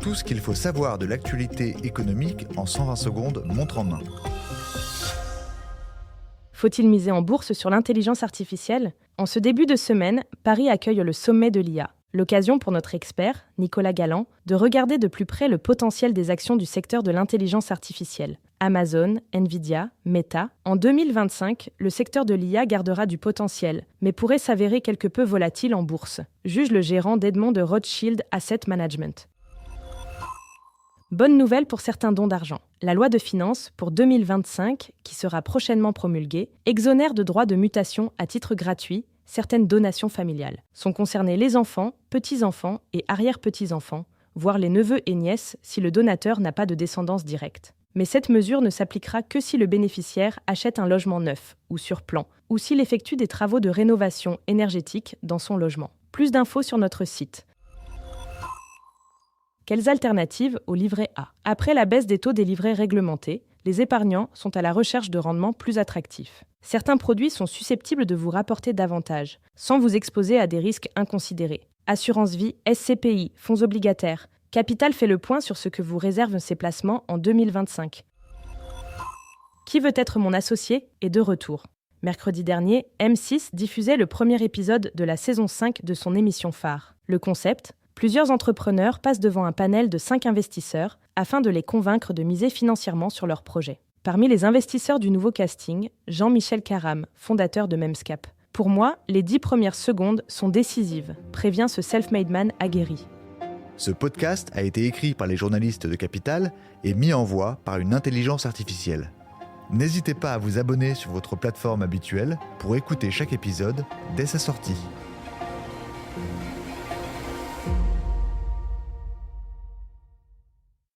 Tout ce qu'il faut savoir de l'actualité économique en 120 secondes, montre en main. Faut-il miser en bourse sur l'intelligence artificielle ? En ce début de semaine, Paris accueille le sommet de l'IA. L'occasion pour notre expert, Nicolas Galland, de regarder de plus près le potentiel des actions du secteur de l'intelligence artificielle. Amazon, Nvidia, Meta. En 2025, le secteur de l'IA gardera du potentiel, mais pourrait s'avérer quelque peu volatile en bourse, juge le gérant d'Edmond de Rothschild Asset Management. Bonne nouvelle pour certains dons d'argent. La loi de finances pour 2025, qui sera prochainement promulguée, exonère de droits de mutation à titre gratuit certaines donations familiales. Sont concernés les enfants, petits-enfants et arrière-petits-enfants, voire les neveux et nièces si le donateur n'a pas de descendance directe. Mais cette mesure ne s'appliquera que si le bénéficiaire achète un logement neuf ou sur plan, ou s'il effectue des travaux de rénovation énergétique dans son logement. Plus d'infos sur notre site. Quelles alternatives au livret A ? Après la baisse des taux des livrets réglementés, les épargnants sont à la recherche de rendements plus attractifs. Certains produits sont susceptibles de vous rapporter davantage, sans vous exposer à des risques inconsidérés. Assurance vie, SCPI, fonds obligataires. Capital fait le point sur ce que vous réservent ces placements en 2025. Qui veut être mon associé est de retour. Mercredi dernier, M6 diffusait le premier épisode de la saison 5 de son émission phare. Le concept ? Plusieurs entrepreneurs passent devant un panel de 5 investisseurs afin de les convaincre de miser financièrement sur leur projet. Parmi les investisseurs du nouveau casting, Jean-Michel Caram, fondateur de Memscap. Pour moi, les 10 premières secondes sont décisives, prévient ce self-made man aguerri. Ce podcast a été écrit par les journalistes de Capital et mis en voix par une intelligence artificielle. N'hésitez pas à vous abonner sur votre plateforme habituelle pour écouter chaque épisode dès sa sortie.